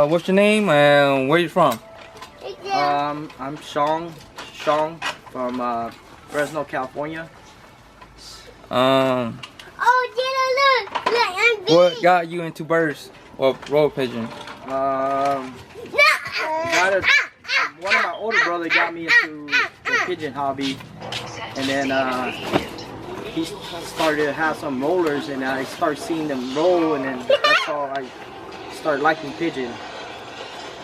What's your name and where you from? I'm Xiong from Fresno, California. Oh, look, what got you into birds or road pigeon? One of my older brothers got me into the pigeon hobby, and then he started to have some rollers, and I started seeing them roll, and then that's how I started liking pigeon.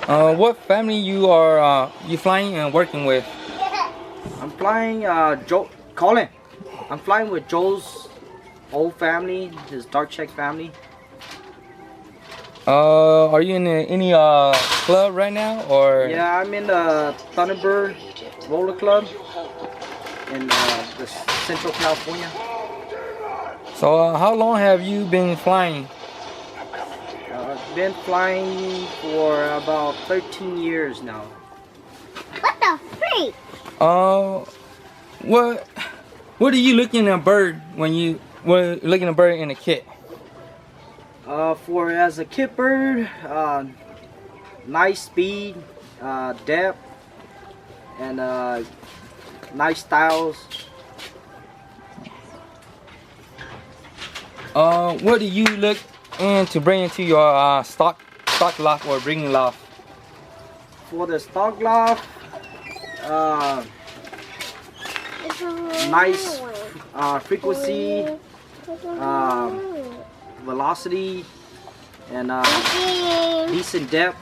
What family you are you flying and working with? I'm flying Colin. I'm flying with Joe's old family, his dark check family. Are you in any club right now or? Yeah, I'm in the Thunderbird Roller Club in the Central California. So how long have you been flying? I've been flying for about 13 years now. What the freak? What are you looking at a bird when you were looking at a bird in a kit? As a kit bird, nice speed, depth, and nice styles. What do you look in to bring into your stock loft or breeding loft? For the stock loft, nice frequency, velocity, and decent depth.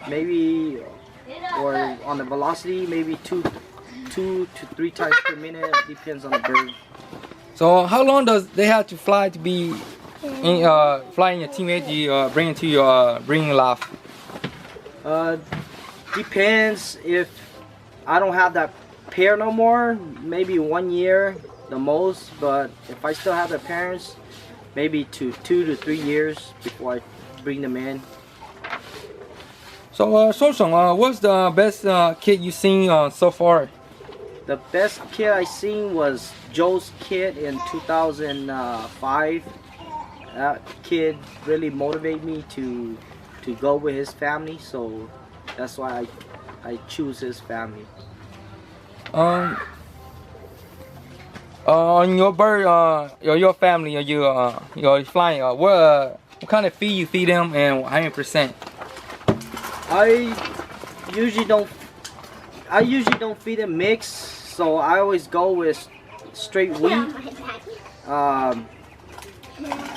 Maybe, or on the velocity, maybe two to 3 times per minute. Depends on the bird. So how long does they have to fly to be flying your teammate you bring into your breeding loft? Depends. If I don't have that pair no more, maybe 1 year the most. But if I still have the parents, maybe 2 to 3 years before I bring them in. So Xiong, what's the best kit you've seen so far? The best kit I seen was Joe's kit in 2005. That kid really motivated me to go with his family, so that's why I choose his family. On your bird, your family, you're flying. What kind of feed you feed them, and how many percent? I usually don't feed them mixed, so I always go with straight wheat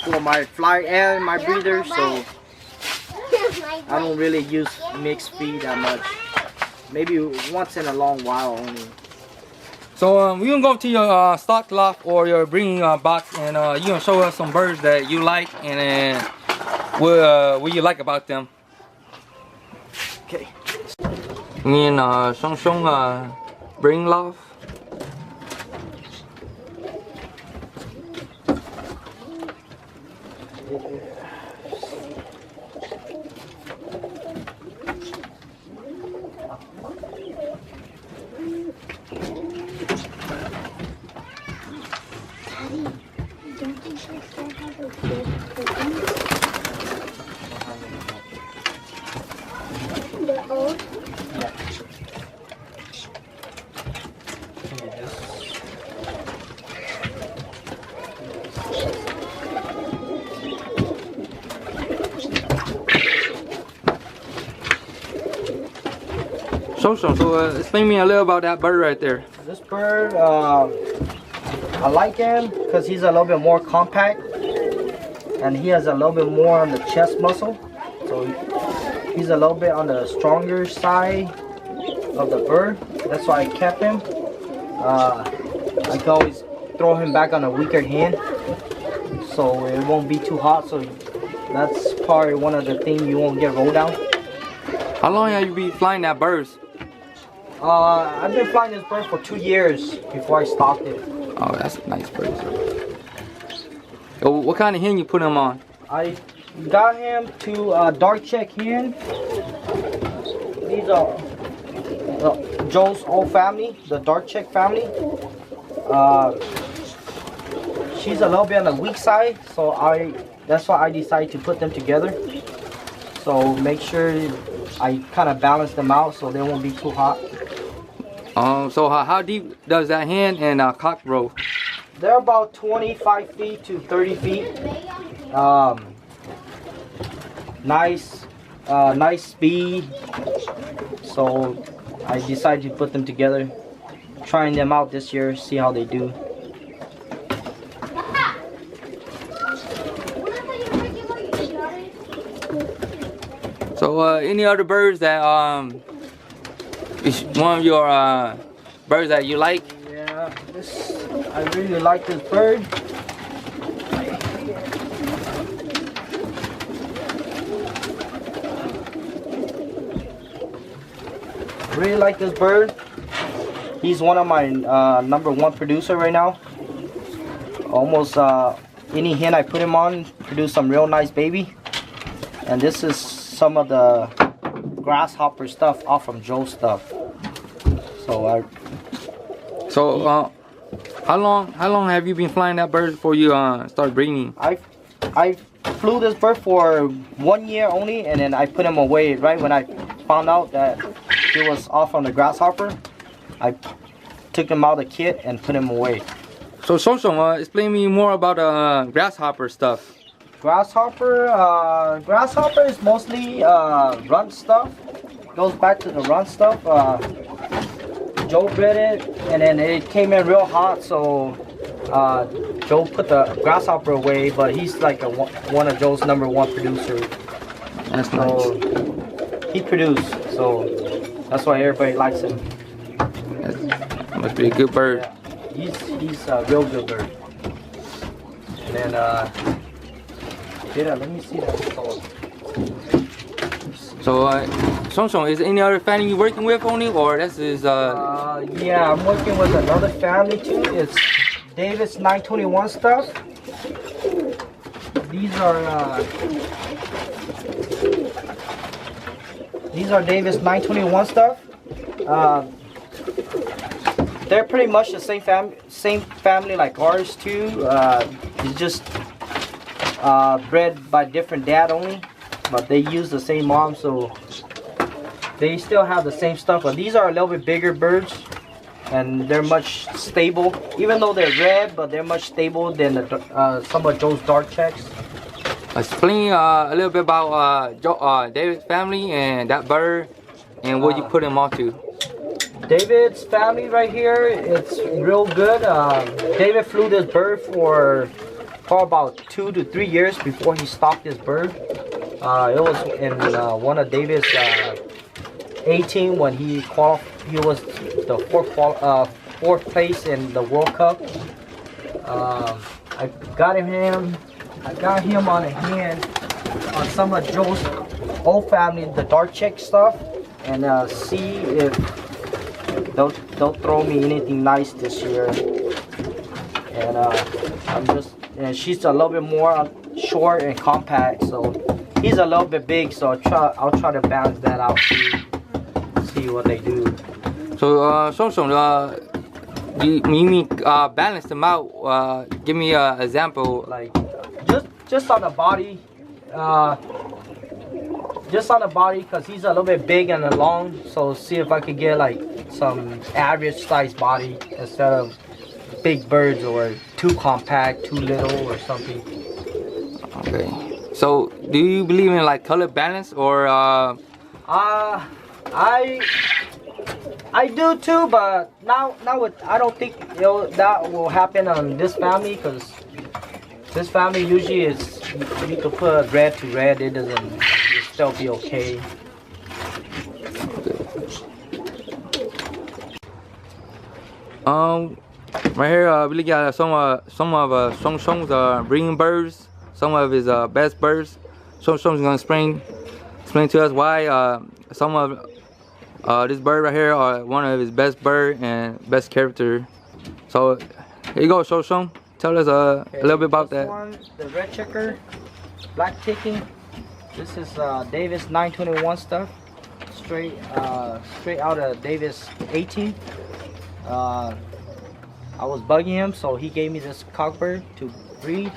for my fly and my breeder. So I don't really use mixed feed that much. Maybe once in a long while only. So we're gonna go to your stock loft or your breeding box, and you're gonna show us some birds that you like, and what you like about them. Okay. In Xiong breeding loft. So explain me a little about that bird right there. This bird, I like him because he's a little bit more compact, and he has a little bit more on the chest muscle. So he's a little bit on the stronger side of the bird. That's why I kept him. I can always throw him back on a weaker hand, so it won't be too hot. So that's probably one of the things you won't get rolled down. How long have you been flying that birds? I've been flying this bird for 2 years before I stopped it. Oh, that's a nice bird. What kind of hen you put him on? I got him to dark check hen. These are Joe's old family, the dark check family. She's a little bit on the weak side, so that's why I decided to put them together. so make sure I kind of balance them out so they won't be too hot. So how deep does that hen and cock grow? They're about 25 feet to 30 feet. Nice speed. So I decided to put them together, trying them out this year, see how they do. So any other birds that is one of your birds that you like? Yeah, I really like this bird. Really like this bird. He's one of my #1 producer right now. Almost any hen I put him on produce some real nice baby. And this is some of the Grasshopper stuff off from Joe's stuff. So how long have you been flying that bird before you start breeding? I flew this bird for 1 year only, and then I put him away right when I found out that he was off on the Grasshopper. I took him out of the kit and put him away. So Xiong, explain me more about Grasshopper stuff. Grasshopper is mostly run stuff. Goes back to the run stuff. Joe bred it, and then it came in real hot, so Joe put the Grasshopper away. But he's like one of Joe's #1 producer. That's nice. So he produced, so that's why everybody likes him. That must be a good bird. Yeah, he's a real good bird. And then let me see that color. So Xiong, is there any other family you're working with only, or this is yeah, I'm working with another family too. It's Davis 921 stuff. These are Davis 921 stuff. They're pretty much the same family like ours too. It's just bred by different dad only, but they use the same mom, so they still have the same stuff. But these are a little bit bigger birds, and they're much stable. Even though they're red, but they're much stable than some of Joe's dark checks. Explain a little bit about David's family and that bird and what you put him onto. David's family right here, it's real good. David flew this bird for about 2 to 3 years before he stopped this bird. It was in one of David's 18 when he was the fourth place in the World Cup. I got him on a hand on some of Joe's old family, the dark check stuff, and see if they'll throw me anything nice this year. And and she's a little bit more short and compact, so he's a little bit big, so I'll try to balance that out, see what they do. So Xiong, you mean balance them out? Give me an example. Like just on the body, because he's a little bit big and long, so see if I could get like some average size body instead of big birds or too compact, too little or something. Okay. So do you believe in like color balance or I do too, but now I don't think that will happen on this family, because this family usually is you can put red to red, it still be okay. Right here, we got some of Xiong's breeding birds, some of his best birds. Xiong's gonna explain to us why some of this bird right here are one of his best bird and best character. So here you go, Xiong. Tell us a little bit about that. One, the red checker, black ticking. This is Davis 921 stuff, straight out of Davis 18. I was bugging him, so he gave me this cockbird to breed.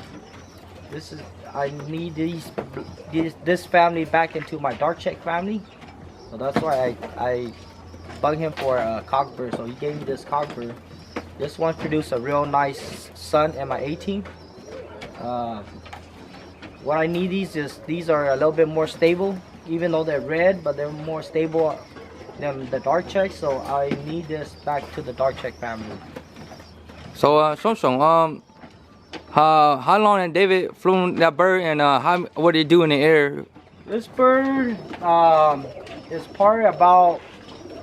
This is I need this family back into my dark check family. So that's why I bug him for a cockbird. So he gave me this cockbird. This one produced a real nice son in my 18. What I need these are a little bit more stable, even though they're red, but they're more stable than the dark check. So I need this back to the dark check family. So Xiong, how long had David flown that bird, and what did he do in the air? This bird is probably about,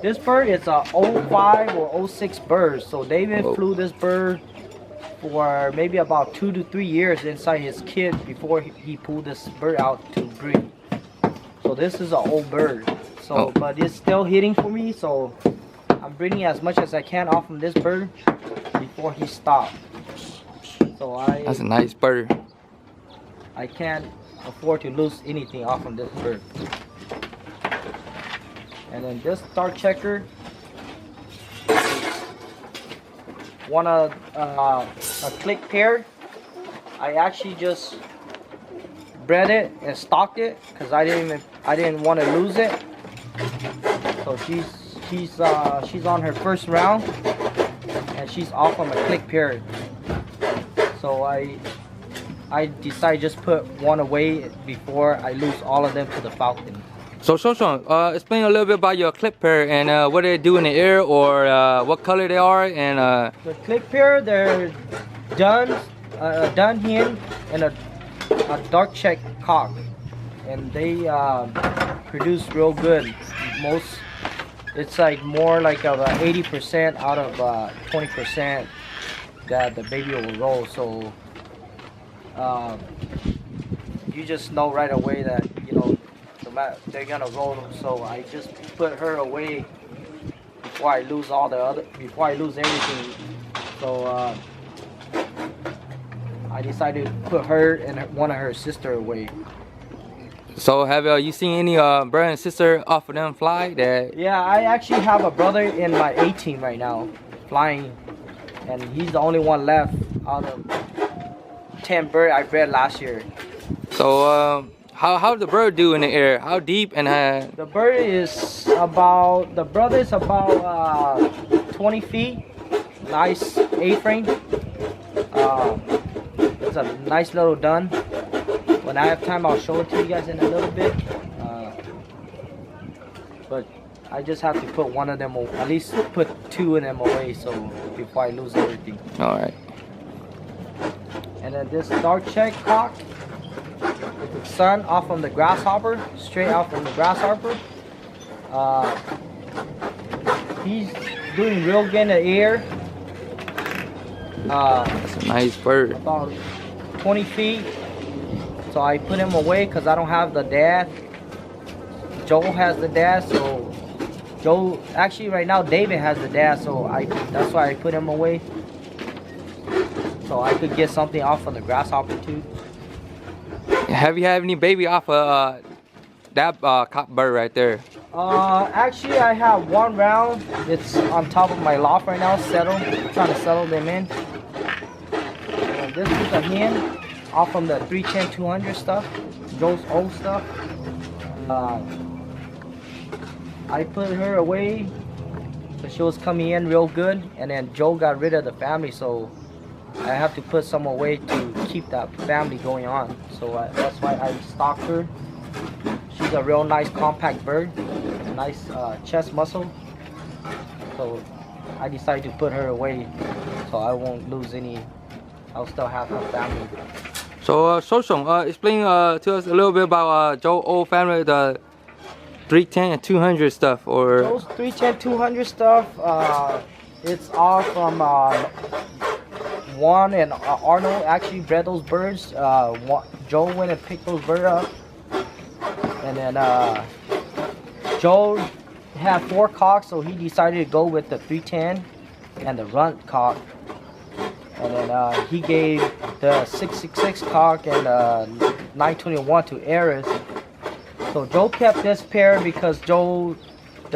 this bird is a 05 or 06 bird. So David flew this bird for maybe about 2 to 3 years inside his kit before he pulled this bird out to breed. So this is an old bird. So but it's still hitting for me, so I'm breeding as much as I can off of this bird before he stopped. So That's a nice bird. I can't afford to lose anything off of this bird. And then this dark checker, want a click pair. I actually just bred it and stocked it because I didn't want to lose it. So she's on her first round and she's off on a click pair. So I decided just put one away before I lose all of them to the falcon. So Xiong, explain a little bit about your clip pair and what they do in the air, or what color they are, and the clip pair, they're dun hen and a dark check cock, and they produce real good. It's like more like about 80% out of 20% that the baby will roll. So you just know right away that, you know, they're gonna roll them. So I just put her away before I lose before I lose everything. So I decided to put her and one of her sister away. So have you seen any brother and sister off of them fly? Yeah, I actually have a brother in my 18 right now flying, and he's the only one left out of 10 birds I bred last year. So how the bird do in the air? How deep and the bird is about, the brother is about 20 feet. Nice A-frame. It's a nice little dun. When I have time, I'll show it to you guys in a little bit. But I just have to put one of them, at least put 2 of them away, so before I lose everything. All right. And then this dark check cock, it's the son off from the Grasshopper, straight out from the Grasshopper. He's doing real good in the air. That's a nice bird. About 20 feet. So I put him away because I don't have the dad. Joe has the dad, so Joe, actually right now David has the dad, so that's why I put him away. So I could get something off of the Grasshopper too. Have you had any baby off of that cock bird right there? Actually I have one round. It's on top of my loft right now, trying to settle them in. And this is a hen off from the 310-200 stuff, Joe's old stuff. I put her away because she was coming in real good, and then Joe got rid of the family, so I have to put some away to keep that family going on. So that's why I stocked her. She's a real nice compact bird, nice chest muscle. So I decided to put her away so I won't lose any. I'll still have her family. So Xiong, explain to us a little bit about Joe's old family, the 310 and 200 stuff, or Joe's 310-200 stuff. It's all from Juan and Arnold actually bred those birds. Joe went and picked those birds up, and then Joe had 4 cocks, so he decided to go with the 310 and the runt cock. And then he gave the 666 cock and 921 to Eris. So Joe kept this pair because the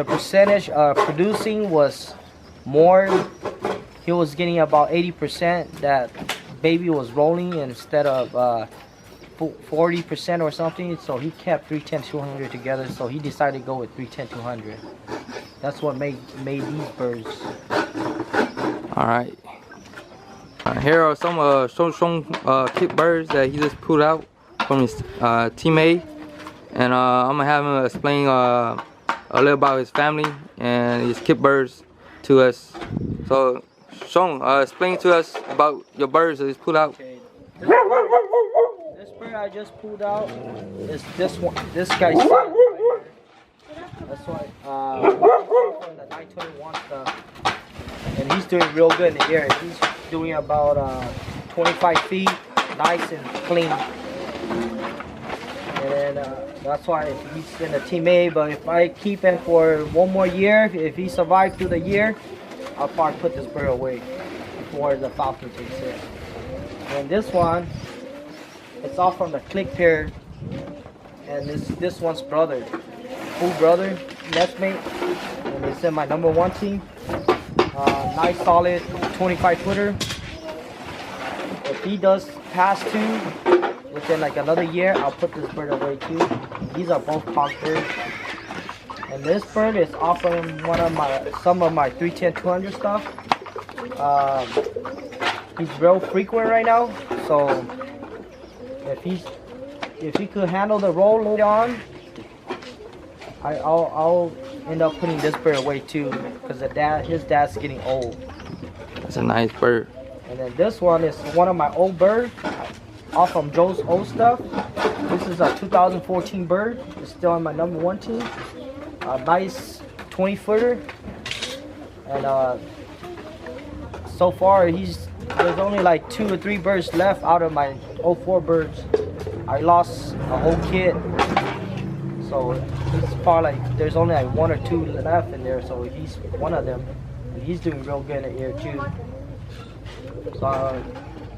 percentage of producing was more. He was getting about 80% that baby was rolling instead of 40% or something, so he kept 310-200 together, so he decided to go with 310-200. That's what made these birds. All right. Here are some Xiong kit birds that he just pulled out from his teammate, and I'm gonna have him explain a little about his family and his kit birds to us. So, Xiong, explain to us about your birds that he's pulled out. Okay. This bird I just pulled out is this one. This guy's son right here. That's why from the 921 stuff, and he's doing real good in the air. He's doing about 25 feet, nice and clean. And that's why he's in the team A. But if I keep him for one more year, if he survives through the year, I'll probably put this bird away before the falcon takes it. And this one, it's all from the click pair, and this one's brother, full brother, nestmate, and it's in my #1 team. Nice solid 25 footer. If he does pass 2 within like another year, I'll put this bird away too. These are both cock birds. And this bird is off from some of my 310-200 stuff. He's real frequent right now, so if he could handle the role later on, I'll end up putting this bird away too, because his dad's getting old. That's a nice bird. And then this one is one of my old birds, off from Joe's old stuff. This is a 2014 bird. It's still on my #1 team. A nice 20 footer, and so far there's only like 2 or 3 birds left out of my 04 birds. I lost a whole kit, so it's probably like there's only like 1 or 2 left in there. So he's one of them, and he's doing real good in the air too. So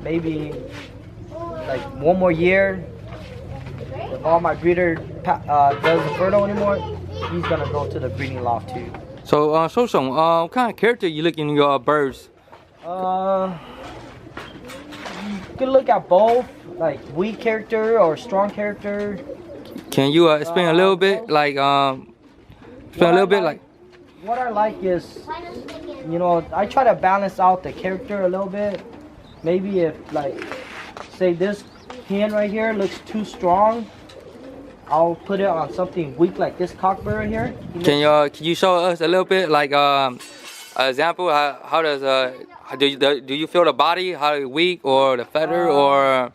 maybe like 1 more year, if all my breeder doesn't fertile anymore, he's gonna go to the breeding loft too. So, Xiong, what kind of character you look in your birds? You can look at both, like weak character or strong character. Can you explain a little bit, like What I like is, you know, I try to balance out the character a little bit. Maybe if, like, say this hen right here looks too strong, I'll put it on something weak like this cockbird right here. Can you show us a little bit, like an example? How does do you feel the body, how it's weak, or the feather, or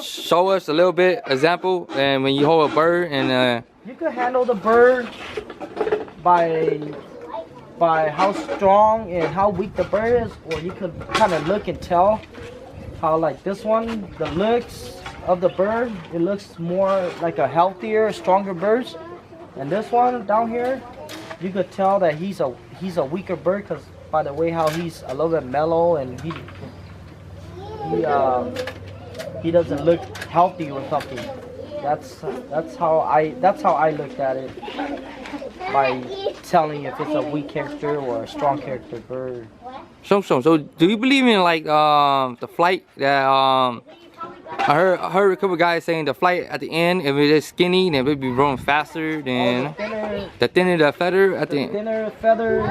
show us a little bit example? And when you hold a bird, and you can handle the bird by how strong and how weak the bird is, or you could kind of look and tell how, like this one, the looks of the bird, it looks more like a healthier, stronger bird. And this one down here, you could tell that he's a weaker bird, because by the way how he's a little bit mellow, and he doesn't look healthy or something. That's how I looked at it, by telling if it's a weak character or a strong character bird. So do you believe in like the flight that I heard a couple guys saying the flight at the end, if it is skinny, then it would be growing faster than the thinner the feather at the end. Thinner feather.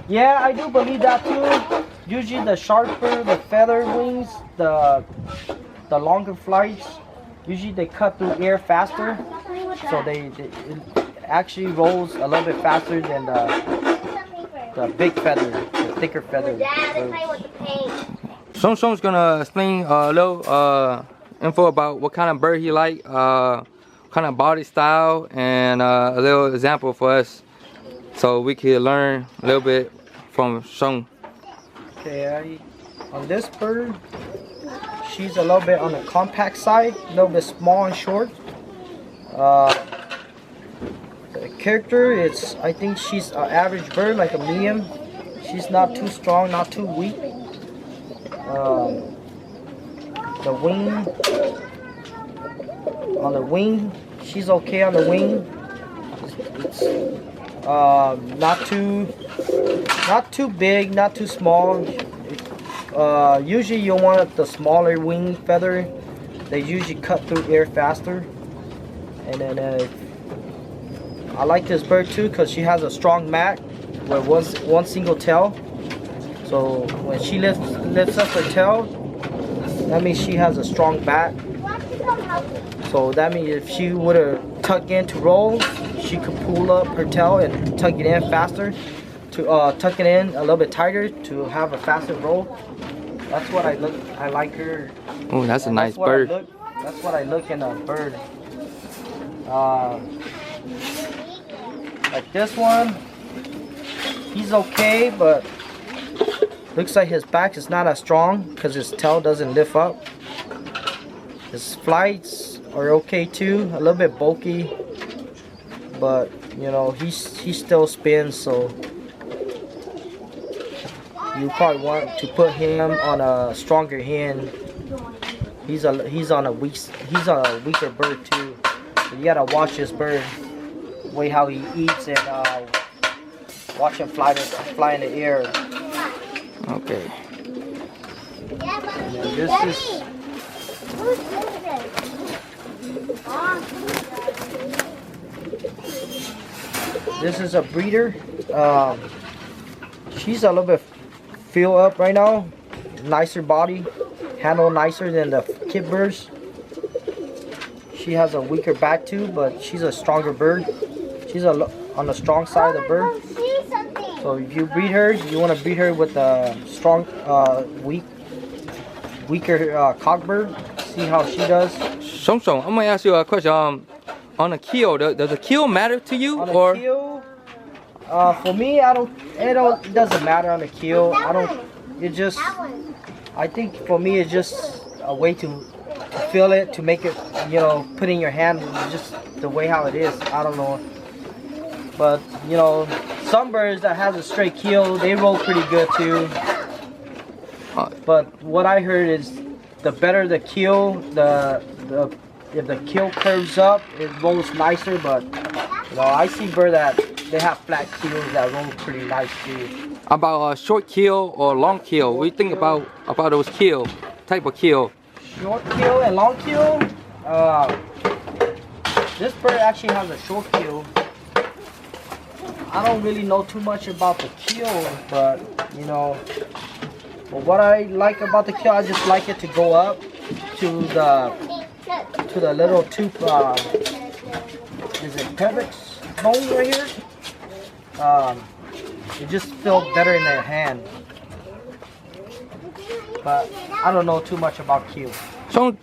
Yeah, I do believe that too. Usually the sharper the feather wings, the longer flights, usually they cut through air faster, so it actually rolls a little bit faster than the big feather, the thicker feather. Xiong's gonna explain a little info about what kind of bird he like, kind of body style, and a little example for us, so we can learn a little bit from Xiong. Okay, on this bird, she's a little bit on the compact side, a little bit small and short. The character, I think she's an average bird, like a medium. She's not too strong, not too weak. The wing, she's okay on the wing. It's not too big, not too small. Usually you want the smaller wing feather. They usually cut through air faster. And then I like this bird too because she has a strong mat with one single tail. So when she lifts up her tail, that means she has a strong back. So that means if she would have tucked in to roll, she could pull up her tail and tuck it in faster. To tuck it in a little bit tighter to have a faster roll. That's what I like her. Oh, that's a nice bird. That's what I look in a bird. Like this one, he's okay, but looks like his back is not as strong because his tail doesn't lift up. His flights are okay too, a little bit bulky, but you know he still spins, so you probably want to put him on a stronger hen. He's a weaker bird too. So you gotta watch this bird, the way how he eats, and watch him fly in the air. Okay. And this is a breeder. She's a little bit fill up right now, nicer body, handle nicer than the kit birds. She has a weaker back too, but she's a stronger bird. She's on the strong side of the bird. So if you breed her, you want to breed her with a strong, weaker cock bird. See how she does. Xiong, I'm gonna ask you a question. On the kill, does the kill matter to you, On the or? kill, for me, it doesn't matter on the kill. I think for me it's just a way to feel it, to make it, you know, put in your hand, just the way how it is. I don't know. But, you know, some birds that has a straight keel, they roll pretty good too. But what I heard is the better the keel, if the keel curves up, it rolls nicer. But, you know, I see birds that they have flat keels that roll pretty nice too. About a short keel or long keel? What do you think about those keel, type of keel? Short keel and long keel. This bird actually has a short keel. I don't really know too much about the keel, but you know, what I like about the keel, I just like it to go up to the little tooth. Is it pelvis bone right here? It just feels better in their hand. But I don't know too much about keel. So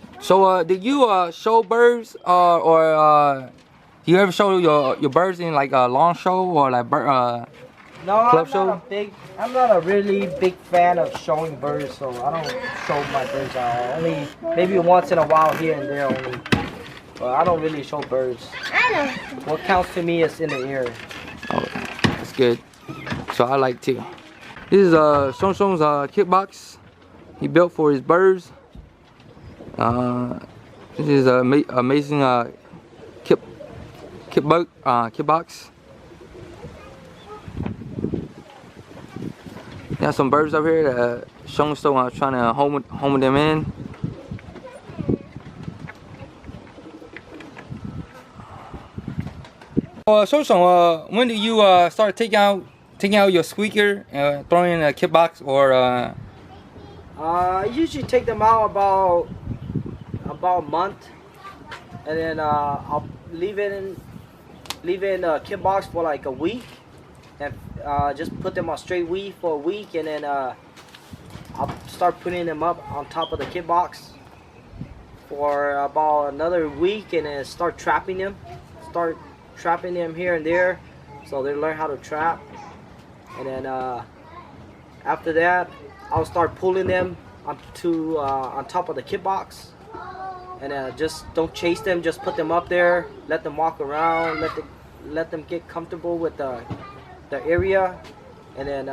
did you show birds or do you ever show your birds in like a lawn show or like club show? I'm not a really big fan of showing birds, so I don't show my birds out. Only maybe once in a while here and there only. But I don't really show birds. What counts to me is in the air. Oh, that's good. So I like too. This is Xiong's kit box he built for his birds. This is an amazing kit box. Got some birds up here that Xiong's still trying to home them in. Xiong, when do you start taking out your squeaker and throwing in a kit box, or? I usually take them out about a month, and then I'll leave it in a kit box for like a week, and just put them on straight weed for a week, and then I'll start putting them up on top of the kit box for about another week, and then start trapping them here and there, so they learn how to trap. And then after that, I'll start pulling them on top of the kit box, and just don't chase them. Just put them up there, let them walk around, let them get comfortable with the area, and then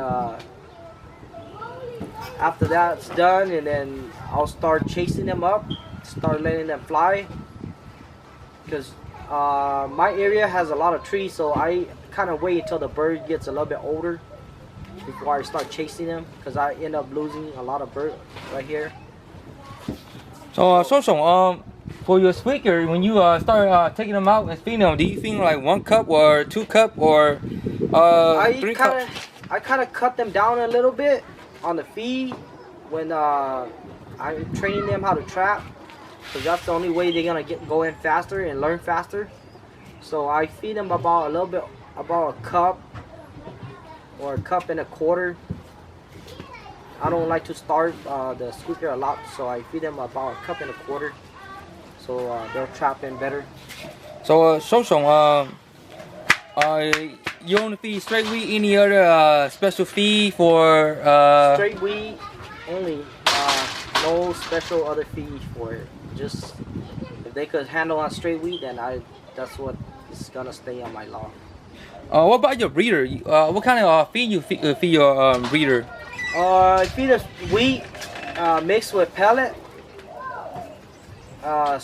after that's done, and then I'll start chasing them up, start letting them fly, because my area has a lot of trees, so I kind of wait until the bird gets a little bit older, before I start chasing them, because I end up losing a lot of birds right here. So, for your squeaker, when you start taking them out and feeding them, do you feed them like 1 cup or 2 cup or 3 cups? I kind of cut them down a little bit on the feed when I'm training them how to trap, because that's the only way they're gonna go in faster and learn faster. So I feed them about a cup or a cup and a quarter. I don't like to starve the squeaker a lot, so I feed them about a cup and a quarter, so they'll trap in better. So, you only feed straight wheat? Any other special feed for? Straight wheat only. No special other feed for it. Just if they could handle on straight wheat, then that's what is gonna stay on my loft. What about your breeder? What kind of feed you feed your breeder? I feed us wheat mixed with pellet. I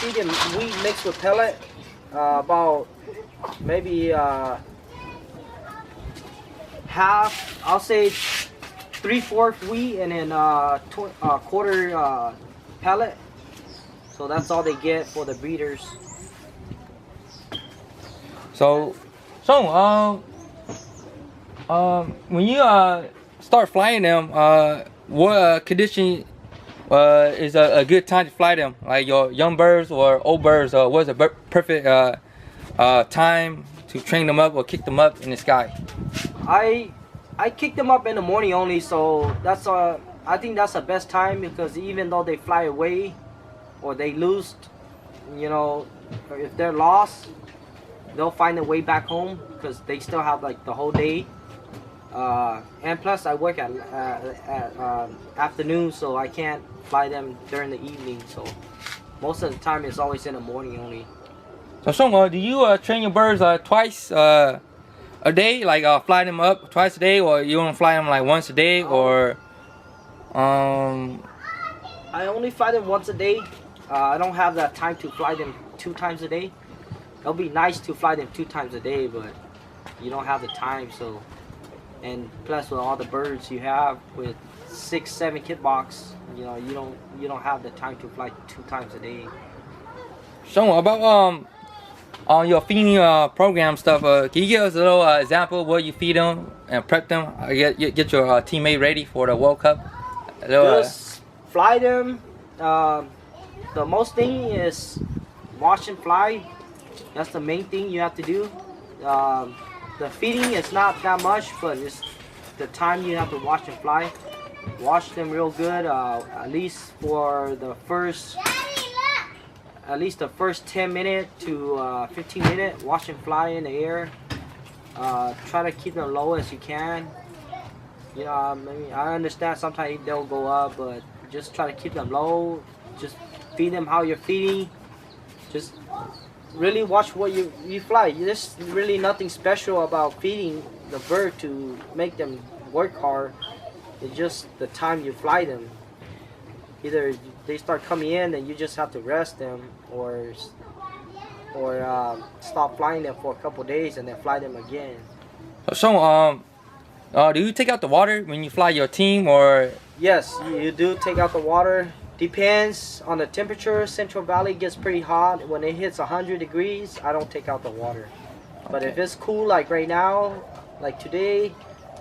feed them wheat mixed with pellet. About maybe half. I'll say 3/4 wheat and then quarter pellet. So that's all they get for the breeders. So, when you start flying them, what condition is a good time to fly them? Like your young birds or old birds? What's a perfect time to train them up or kick them up in the sky? I kick them up in the morning only, so that's I think that's the best time, because even though they fly away or they lose, you know, if they're lost, they'll find a way back home, because they still have like the whole day. And plus I work at afternoon, so I can't fly them during the evening, so most of the time it's always in the morning only. So Xiong, do you train your birds twice a day, like fly them up twice a day, or you want to fly them like once a day, or I only fly them once a day. I don't have that time to fly them 2 times a day. It'll be nice to fly them 2 times a day, but you don't have the time. So, and plus with all the birds you have with 6-7 kit box, you know, you don't have the time to fly 2 times a day. So about on your feeding program stuff, can you give us a little example of what you feed them and prep them? Get your teammate ready for the World Cup. Just fly them. The most thing is wash and fly. That's the main thing you have to do. The feeding is not that much, but it's the time you have to wash and fly. Wash them real good, at least for the first 10 minutes to 15 minutes. Wash and fly in the air. Try to keep them low as you can. You know, I mean, I understand sometimes they'll go up, but just try to keep them low. Just feed them how you're feeding. Just really watch what you fly. There's really nothing special about feeding the bird to make them work hard. It's just the time you fly them. Either they start coming in and you just have to rest them, or stop flying them for a couple days and then fly them again. So do you take out the water when you fly your team, or? Yes, you do take out the water. Depends on the temperature. Central Valley gets pretty hot. When it hits 100 degrees, I don't take out the water. Okay. But if it's cool like right now, like today,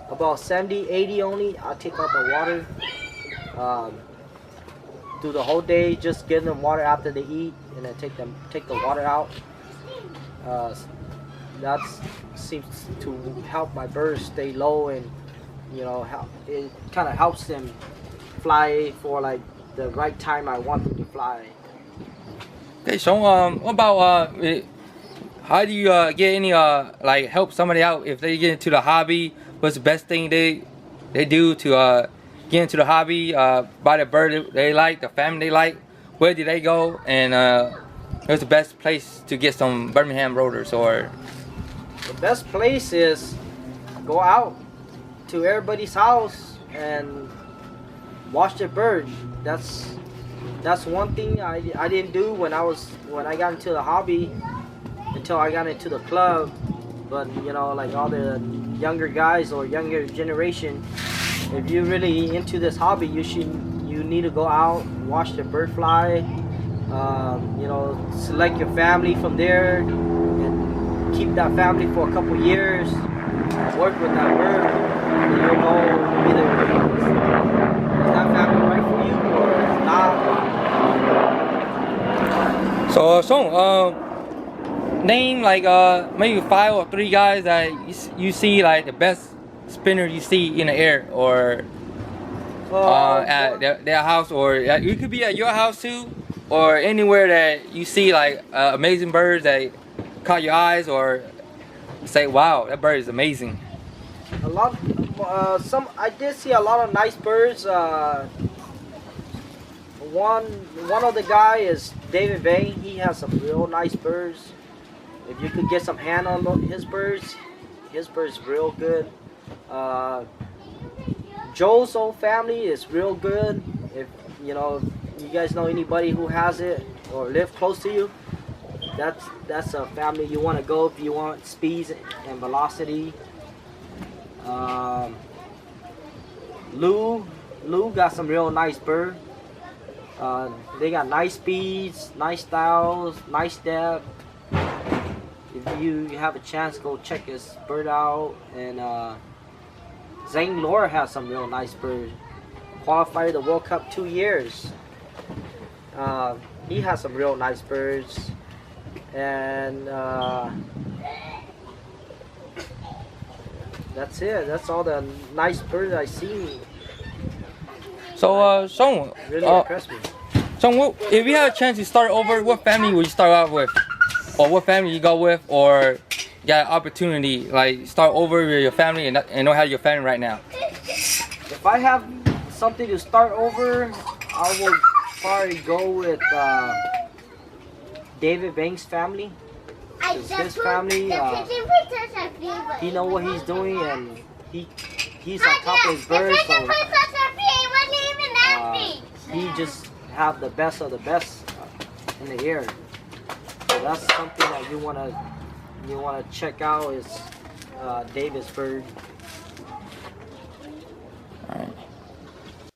about 70, 80 only, I'll take out the water. Do the whole day, just give them water after they eat, and then take the water out. That seems to help my birds stay low, and you know, it kind of helps them fly for like the right time I want them to fly. Okay, so what about how do you get any like help somebody out if they get into the hobby? What's the best thing they do to get into the hobby, buy the bird they like, the family they like? Where do they go, and where's the best place to get some Birmingham rotors? Or the best place is go out to everybody's house and watch their bird. That's one thing I didn't do when I got into the hobby until I got into the club. But you know, like all the younger guys or younger generation, if you're really into this hobby, you need to go out, watch the bird fly, you know, select your family from there, and keep that family for a couple years, work with that bird, and you'll know either is that family right for you or it's not. So, name like maybe 5 or 3 guys that you see like the best spinner you see in the air, or at their house, or it could be at your house too, or anywhere that you see like amazing birds that caught your eyes, or say, wow, that bird is amazing. A lot, I did see a lot of nice birds. One of the guy is David Vane. He has some real nice birds. If you could get some hand on his birds real good. Joe's old family is real good. If you know, you guys know anybody who has it or live close to you, that's a family you want to go if you want speed and velocity. Lou got some real nice bird. They got nice speeds, nice styles, nice depth. If you have a chance, go check his bird out. And Zane Laura has some real nice birds. Qualified the World Cup 2 years. He has some real nice birds. And that's it. That's all the nice birds I see. So, Xiong, Really impressed me. So, if you have a chance to start over, what family would you start out with? Or what family you go with, or got an opportunity, like start over with your family and don't have your family right now? If I have something to start over, I will probably go with David Banks' family. His family, he know what he's doing, and he's on top of his birds, so he just have the best of the best in the air. So that's something that you wanna check out is David's bird.